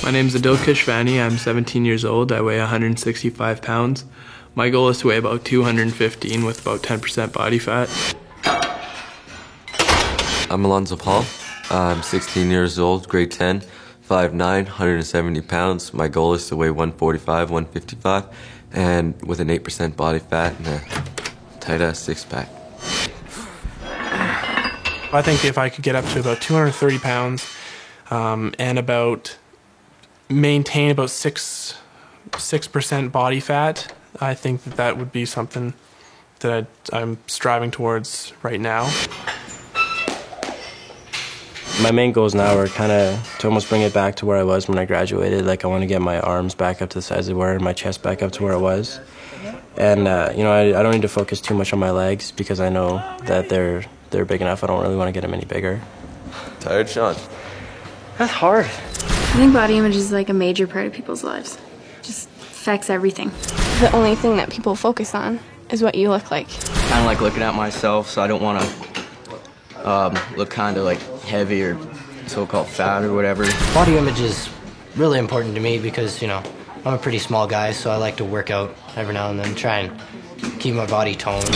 My name's Adil Kashvani. I'm 17 years old. I weigh 165 pounds. My goal is to weigh about 215 with about 10% body fat. I'm Alonzo Paul. I'm 16 years old, grade 10, 5'9", 170 pounds. My goal is to weigh 145, 155, and with an 8% body fat and a tight-ass six-pack. I think if I could get up to about 230 pounds and maintain about 6% body fat, I think that would be something that I'm striving towards right now. My main goals now are kind of to almost bring it back to where I was when I graduated. Like, I want to get my arms back up to the size they were and my chest back up to where it was. And, you know, I don't need to focus too much on my legs because I know that they're big enough. I don't really want to get them any bigger. Tired, Sean? That's hard. I think body image is like a major part of people's lives. Just affects everything. The only thing that people focus on is what you look like. Kind of like looking at myself, so I don't want to look kind of like heavy or so-called fat or whatever. Body image is really important to me because, you know, I'm a pretty small guy, so I like to work out every now and then, try and keep my body toned.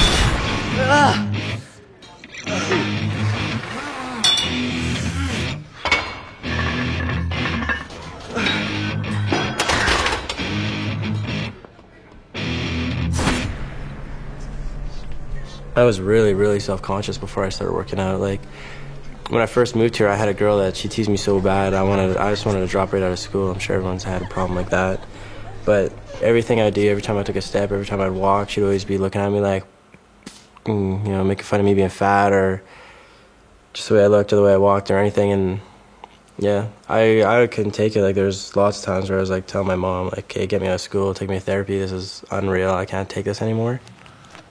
I was really self-conscious before I started working out. Like, when I first moved here, I had a girl that she teased me so bad. I just wanted to drop right out of school. I'm sure everyone's had a problem like that. But everything I did, every time I took a step, every time I'd walk, she'd always be looking at me like, you know, making fun of me being fat or just the way I looked or the way I walked or anything. And yeah, I couldn't take it. Like, there's lots of times where I was like telling my mom, like, hey, get me out of school, take me to therapy. This is unreal. I can't take this anymore.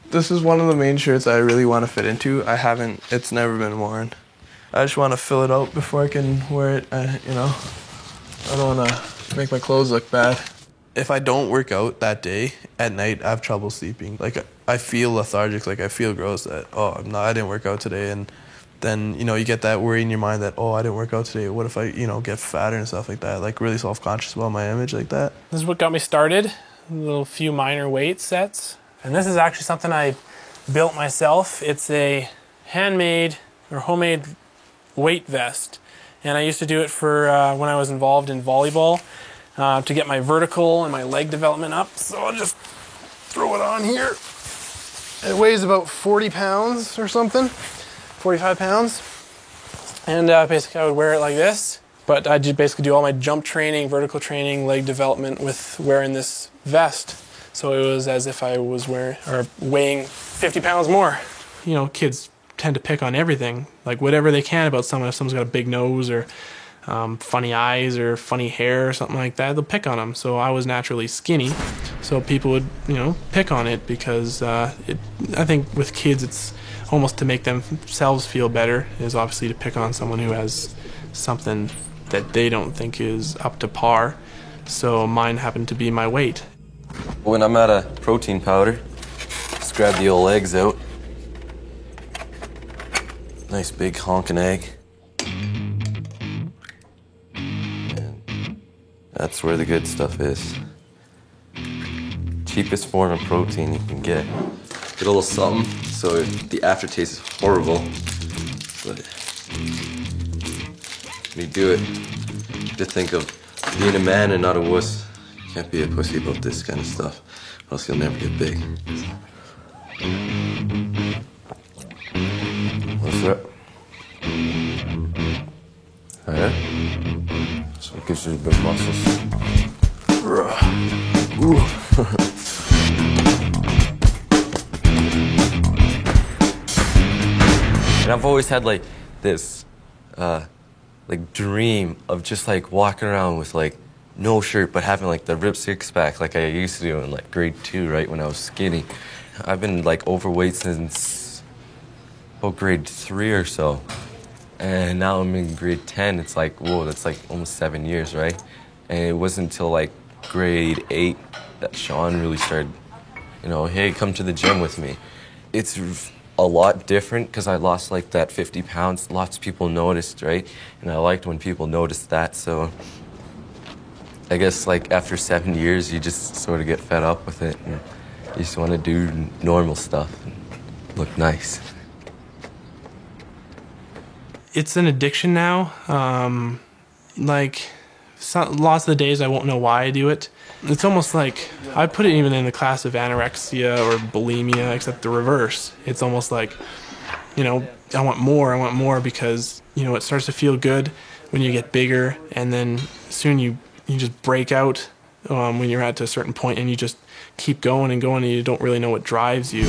This is one of the main shirts I really want to fit into. It's never been worn. I just want to fill it out before I can wear it. You know, I don't want to make my clothes look bad. If I don't work out that day, at night, I have trouble sleeping. Like, I feel lethargic, like I feel gross that, I didn't work out today. And then, you know, you get that worry in your mind that, I didn't work out today. What if I, you know, get fatter and stuff like that? Like, really self-conscious about my image like that. This is what got me started, a little few minor weight sets. And this is actually something I built myself. It's a handmade or homemade weight vest. And I used to do it for when I was involved in volleyball to get my vertical and my leg development up. So I'll just throw it on here. It weighs about 40 pounds or something, 45 pounds. And basically I would wear it like this. But I basically do all my jump training, vertical training, leg development with wearing this vest. So it was as if I was weighing 50 pounds more. You know, kids tend to pick on everything, like whatever they can about someone. If someone's got a big nose or funny eyes or funny hair or something like that, they'll pick on them. So I was naturally skinny, so people would, you know, pick on it because I think with kids it's almost to make themselves feel better is obviously to pick on someone who has something that they don't think is up to par. So mine happened to be my weight. When I'm out of protein powder, just grab the old legs out. Nice big honking egg. And that's where the good stuff is. Cheapest form of protein you can get. Get a little something so the aftertaste is horrible. But when you do it, just think of being a man and not a wuss. Can't be a pussy about this kind of stuff, or else you'll never get big. What's that? Oh, yeah? So it gives you big muscles. And I've always had like this like dream of just like walking around with like no shirt, but having like the ripped six-pack like I used to do in like grade 2, right, when I was skinny. I've been like overweight since about grade 3 or so. And now I'm in grade 10. It's like, whoa, that's like almost 7 years, right? And it wasn't until like grade 8 that Sean really started, you know, hey, come to the gym with me. It's a lot different because I lost like that 50 pounds. Lots of people noticed, right? And I liked when people noticed that, so I guess like after 7 years, you just sort of get fed up with it. And you just want to do normal stuff and look nice. It's an addiction now. Lots of the days I won't know why I do it. It's almost like, I put it even in the class of anorexia or bulimia, except the reverse. It's almost like, I want more because, it starts to feel good when you get bigger, and then soon you just break out when you're at a certain point, and you just keep going and going, and you don't really know what drives you.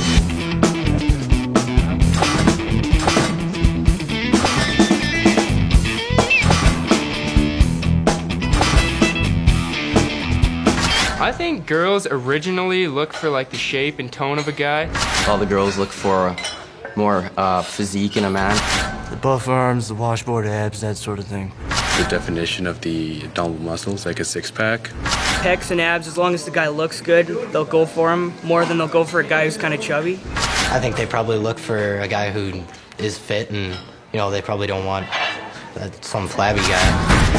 I think girls originally look for like the shape and tone of a guy. All the girls look for more physique in a man. The buff arms, the washboard abs, that sort of thing. The definition of the abdominal muscles, like a six-pack. Pecs and abs, as long as the guy looks good, they'll go for him more than they'll go for a guy who's kind of chubby. I think they probably look for a guy who is fit, and they probably don't want some flabby guy.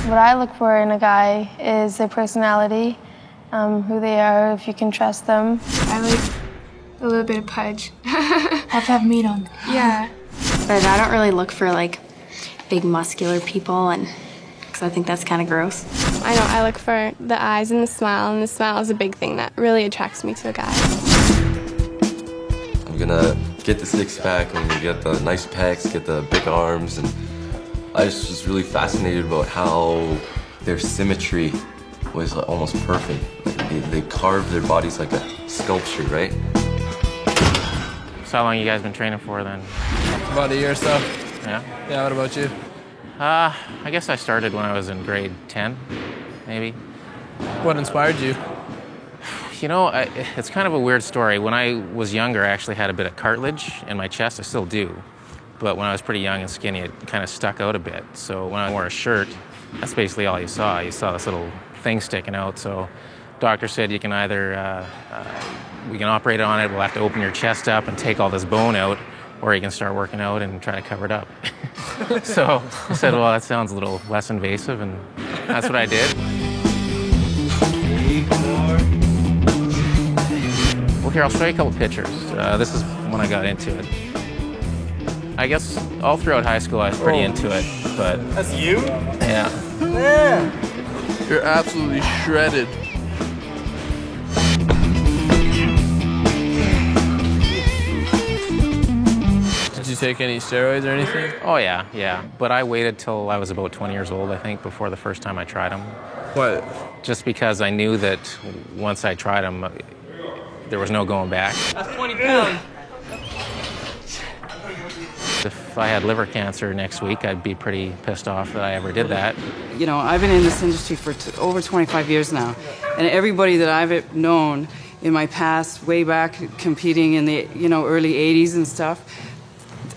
What I look for in a guy is their personality, who they are, if you can trust them. I like a little bit of pudge. Have to have meat on them. Yeah. But I don't really look for like big muscular people, and because I think that's kind of gross. I know, I look for the eyes and the smile is a big thing that really attracts me to a guy. I'm gonna get the six-pack, I'm gonna get the nice pecs, get the big arms, and I just was really fascinated about how their symmetry was almost perfect. Like they carved their bodies like a sculpture, right? So how long you guys been training for then? About a year or so. Yeah? Yeah, what about you? I guess I started when I was in grade 10, maybe. What inspired you? It's kind of a weird story. When I was younger, I actually had a bit of cartilage in my chest. I still do. But when I was pretty young and skinny, it kind of stuck out a bit. So when I wore a shirt, that's basically all you saw. You saw this little thing sticking out. So doctor said you can either, we can operate on it, we'll have to open your chest up and take all this bone out, or you can start working out and try to cover it up. So I said, well, that sounds a little less invasive, and that's what I did. Well, here, I'll show you a couple pictures. This is when I got into it. I guess all throughout high school I was pretty into it, but... That's you? Yeah. Yeah. You're absolutely shredded. Did you take any steroids or anything? Oh, yeah. But I waited till I was about 20 years old, I think, before the first time I tried them. What? Just because I knew that once I tried them, there was no going back. That's 20 pounds. If I had liver cancer next week, I'd be pretty pissed off that I ever did that. I've been in this industry for over 25 years now, and everybody that I've known in my past, way back competing in the early 80s and stuff,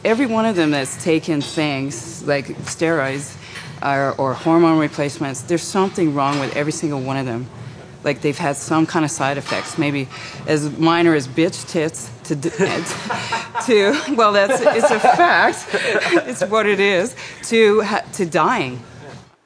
every one of them that's taken things like steroids or hormone replacements, there's something wrong with every single one of them. Like they've had some kind of side effects, maybe as minor as bitch tits well, it's a fact, it's what it is, to dying.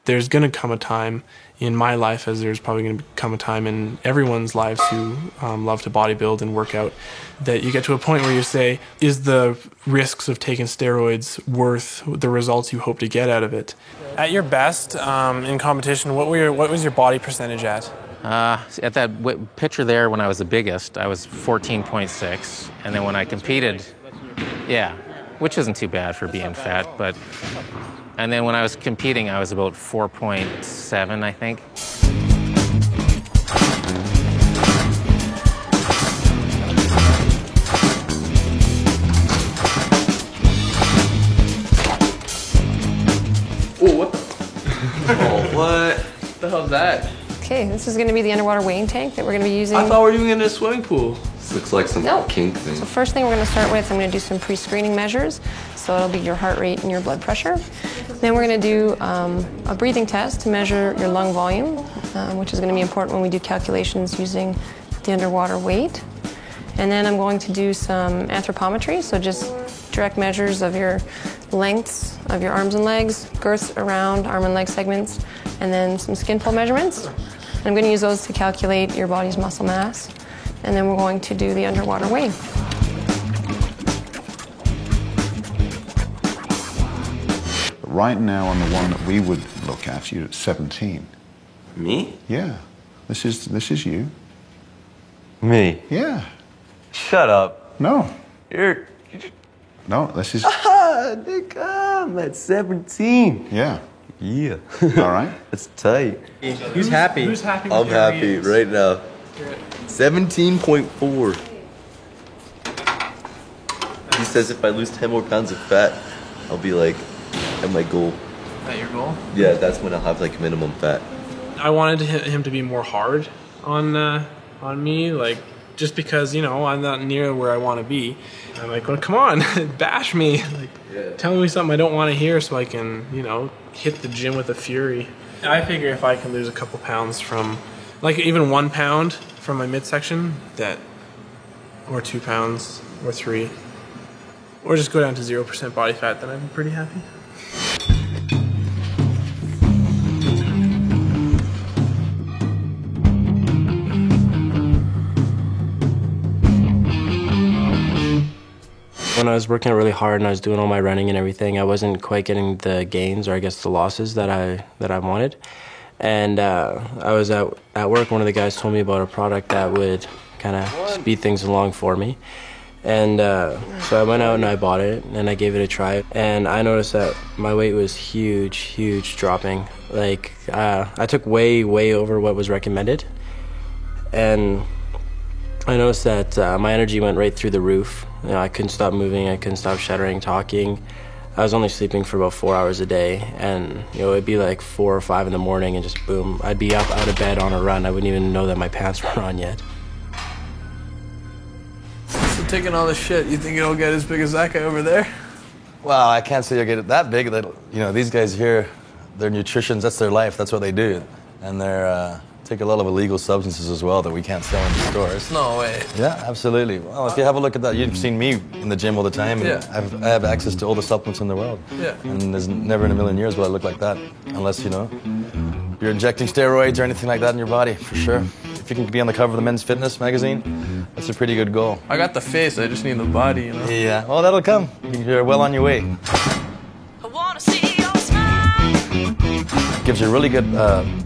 There's going to come a time in my life, as there's probably going to come a time in everyone's lives who love to bodybuild and work out, that you get to a point where you say, is the risks of taking steroids worth the results you hope to get out of it? At your best in competition, what was your body percentage at? At that picture there, when I was the biggest, I was 14.6, and then when I competed, yeah, which isn't too bad for being fat, but, and then when I was competing, I was about 4.7, I think. Oh, what the? Oh, what? The hell's that? Okay, this is going to be the underwater weighing tank that we're going to be using. I thought we were doing it in a swimming pool. This looks like some kink thing. So first thing we're going to start with, I'm going to do some pre-screening measures. So it'll be your heart rate and your blood pressure. Then we're going to do a breathing test to measure your lung volume, which is going to be important when we do calculations using the underwater weight. And then I'm going to do some anthropometry, so just direct measures of your lengths of your arms and legs, girths around arm and leg segments, and then some skin fold measurements. And I'm going to use those to calculate your body's muscle mass. And then we're going to do the underwater weighing. Right now on the one that we would look at, you're at 17. Me? Yeah. This is you. Me? Yeah. Shut up. No. You're... No, this is... Ah, Nick, I'm at 17. Yeah. Yeah. All right. That's tight. Who's happy? Who's happy with I'm your happy readings? right now. 17.4. He says if I lose 10 more pounds of fat, I'll be like at my goal. Is that your goal? Yeah, that's when I'll have like minimum fat. I wanted him to be more hard on me, like just because, you know, I'm not near where I want to be. I'm like, well, come on, bash me, like tell me something I don't want to hear so I can, you know, hit the gym with a fury. I figure if I can lose a couple pounds from, like even 1 pound from my midsection, that, or 2 pounds, or 3, or just go down to 0% body fat, then I'm pretty happy. When I was working really hard and I was doing all my running and everything, I wasn't quite getting the gains, or I guess the losses that I wanted. And I was at work, one of the guys told me about a product that would kind of speed things along for me. And so I went out and I bought it and I gave it a try. And I noticed that my weight was huge dropping. Like I took way over what was recommended. And I noticed that my energy went right through the roof. You know, I couldn't stop moving, I couldn't stop shuddering, talking. I was only sleeping for about 4 hours a day, and you know, it'd be like 4 or 5 in the morning and just boom, I'd be up out of bed on a run. I wouldn't even know that my pants were on yet. So taking all this shit, you think it'll get as big as that guy over there? Well, I can't say you'll get it that big. That, you know, these guys here, their nutrition, that's their life, that's what they do. And they're take a lot of illegal substances as well that we can't sell in the stores. No way. Yeah, absolutely. Well, if you have a look at that, you've seen me in the gym all the time. And Yeah. I have access to all the supplements in the world. Yeah. And there's never in a million years will I look like that, unless, you know, you're injecting steroids or anything like that in your body, for sure. If you can be on the cover of the Men's Fitness magazine, that's a pretty good goal. I got the face, I just need the body, you know? Yeah, well, that'll come. You're well on your way. Gives you really good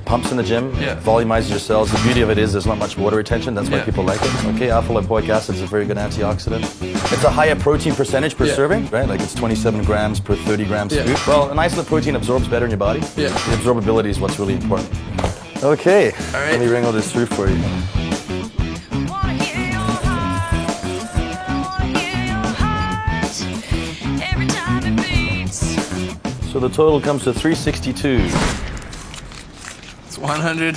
pumps in the gym. Yeah. Volumizes your cells. The beauty of it is there's not much water retention. That's why people like it. Okay, alpha-lipoic acid is a very good antioxidant. It's a higher protein percentage per serving, right? Like it's 27 grams per 30 grams scoop. Well, an isolate protein absorbs better in your body. Yeah. The absorbability is what's really important. Okay, all right. Let me wrangle this through for you. So the total comes to 362. It's 100,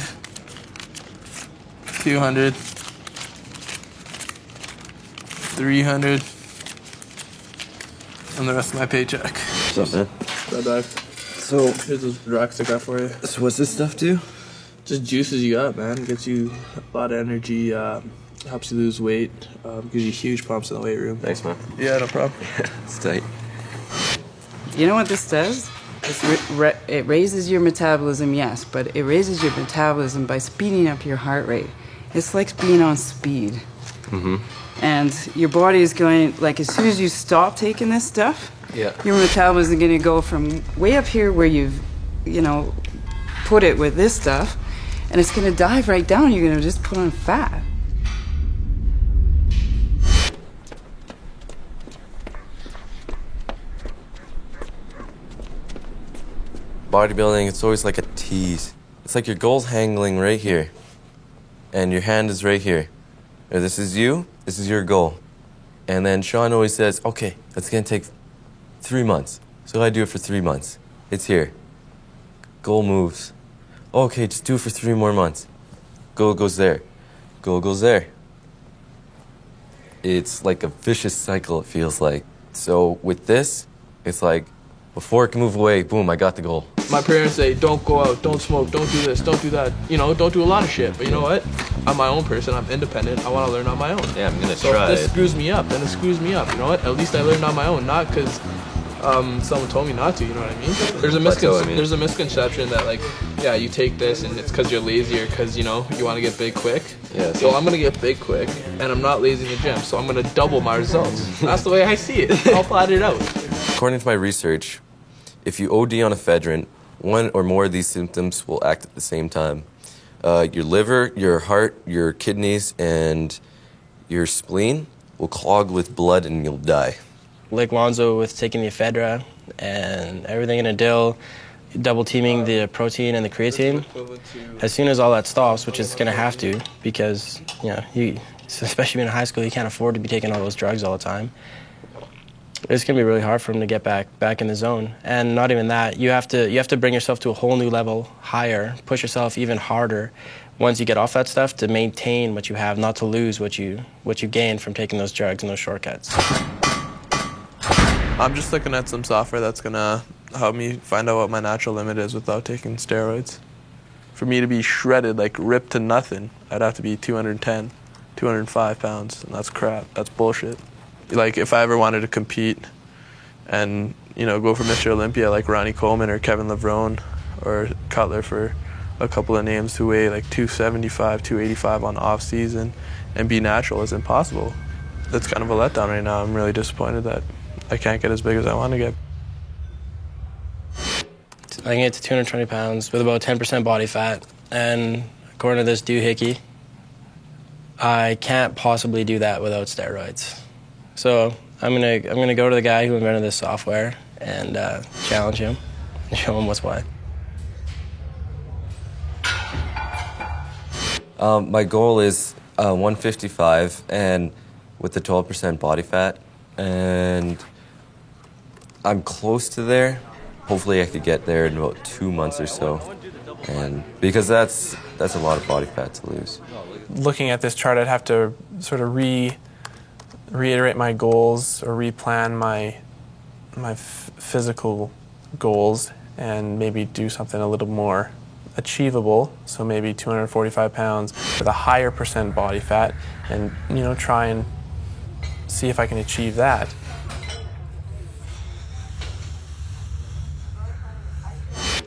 200, 300, and the rest of my paycheck. What's up, man? Bye-bye. So, here's those rocks I got for you. So what's this stuff do? Just juices you up, man. Gets you a lot of energy, helps you lose weight, gives you huge pumps in the weight room. Thanks, man. Yeah, no problem. It's tight. You know what this does? It raises your metabolism, yes, but it raises your metabolism by speeding up your heart rate. It's like being on speed. Mm-hmm. And your body is going, like, as soon as you stop taking this stuff, Yeah. your metabolism is going to go from way up here where you've, you know, put it with this stuff, and it's going to dive right down. You're going to just put on fat. Bodybuilding, it's always like a tease. It's like your goal's hanging right here, and your hand is right here. Or this is you, this is your goal. And then Sean always says, okay, that's gonna take 3 months. So I do it for 3 months. It's here. Goal moves. Okay, just do it for 3 more months. Goal goes there. Goal goes there. It's like a vicious cycle, it feels like. So with this, it's like, before it can move away, boom, I got the goal. My parents say, don't go out, don't smoke, don't do this, don't do that. You know, don't do a lot of shit. But you know what? I'm my own person. I'm independent. I want to learn on my own. Yeah, I'm gonna so try if this it. screws me up, then it screws me up. You know what? At least I learned on my own, not because someone told me not to, you know what I mean? There's a misconception that like, yeah, you take this and it's because you're lazy or because, you know, you want to get big quick. Yeah. So I'm going to get big quick and I'm not lazy in the gym, so I'm going to double my results. That's the way I see it. I'll plot it out. According to my research, if you OD on ephedrine, one or more of these symptoms will act at the same time. Your liver, your heart, your kidneys, and your spleen will clog with blood and you'll die. Like Lonzo with taking the ephedra and everything in a dill, double teaming the protein and the creatine. As soon as all that stops, which it's going to have to, because especially in high school, you can't afford to be taking all those drugs all the time. It's going to be really hard for him to get back in the zone. And not even that, you have to bring yourself to a whole new level higher, push yourself even harder once you get off that stuff to maintain what you have, not to lose what you gain from taking those drugs and those shortcuts. I'm just looking at some software that's going to help me find out what my natural limit is without taking steroids. For me to be shredded, like ripped to nothing, I'd have to be 210, 205 pounds, and that's crap. That's bullshit. Like if I ever wanted to compete and, you know, go for Mr. Olympia like Ronnie Coleman or Kevin Levrone or Cutler, for a couple of names, who weigh like 275, 285 on off season and be natural is impossible. That's kind of a letdown right now. I'm really disappointed that I can't get as big as I want to get. I can get to 220 pounds with about 10% body fat, and according to this doohickey, I can't possibly do that without steroids. So I'm gonna go to the guy who invented this software and challenge him and show him what's what. My goal is 155 and with the 12% body fat, and I'm close to there. Hopefully I could get there in about 2 months or so, and because that's a lot of body fat to lose. Looking at this chart, I'd have to sort of reiterate my goals or replan my physical goals and maybe do something a little more achievable. So maybe 245 pounds with a higher percent body fat, and try and see if I can achieve that.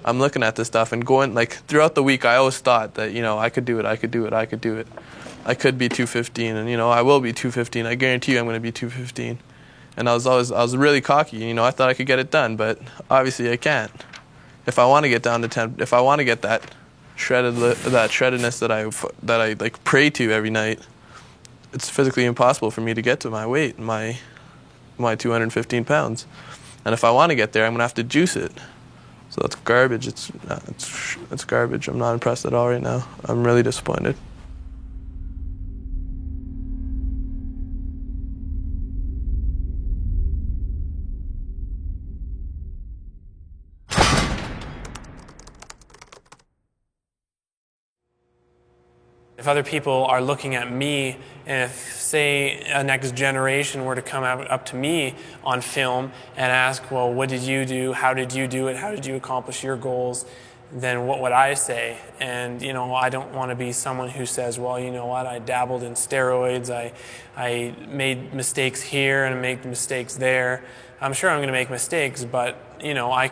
I'm looking at this stuff and going, like, throughout the week, I always thought that, I could do it, I could do it, I could do it. I could be 215, and, I will be 215. I guarantee you I'm going to be 215. And I was really cocky, I thought I could get it done, but obviously I can't. If I want to get down to 10, if I want to get that shreddedness that I like pray to every night, it's physically impossible for me to get to my weight, my 215 pounds. And if I want to get there, I'm going to have to juice it. So that's garbage. It's garbage. I'm not impressed at all right now. I'm really disappointed. If other people are looking at me, and if, say, a next generation were to come up to me on film and ask, well, what did you do? How did you do it? How did you accomplish your goals? Then what would I say? And, I don't want to be someone who says, well, you know what, I dabbled in steroids, I made mistakes here and made mistakes there. I'm sure I'm going to make mistakes, but, I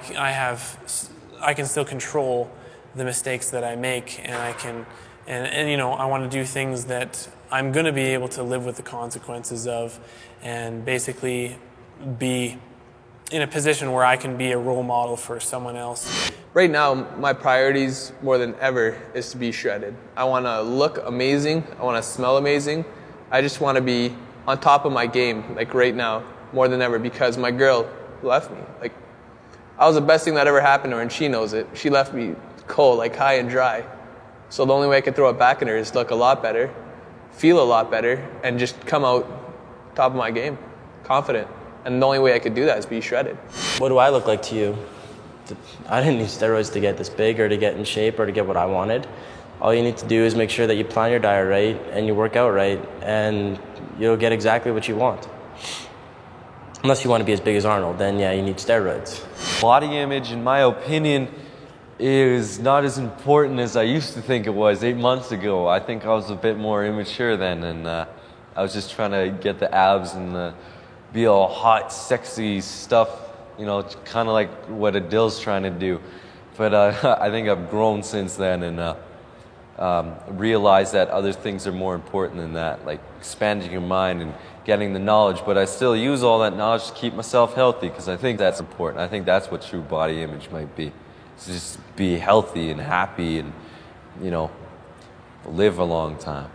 can still control the mistakes that I make, and I can... And I want to do things that I'm going to be able to live with the consequences of, and basically be in a position where I can be a role model for someone else. Right now, my priorities more than ever is to be shredded. I want to look amazing. I want to smell amazing. I just want to be on top of my game, like right now, more than ever, because my girl left me. Like, I was the best thing that ever happened to her, and she knows it. She left me cold, like high and dry. So the only way I could throw it back at her is look a lot better, feel a lot better, and just come out top of my game, confident. And the only way I could do that is be shredded. What do I look like to you? I didn't need steroids to get this big or to get in shape or to get what I wanted. All you need to do is make sure that you plan your diet right and you work out right, and you'll get exactly what you want. Unless you want to be as big as Arnold, then yeah, you need steroids. Body image, in my opinion, is not as important as I used to think it was 8 months ago. I think I was a bit more immature then, and I was just trying to get the abs and be all hot, sexy stuff You know, it's kind of like what Adil's trying to do. But I think I've grown since then and realized that other things are more important than that, like expanding your mind and getting the knowledge. But I still use all that knowledge to keep myself healthy because I think that's important. I think that's what true body image might be. It's just be healthy and happy and, you know, live a long time.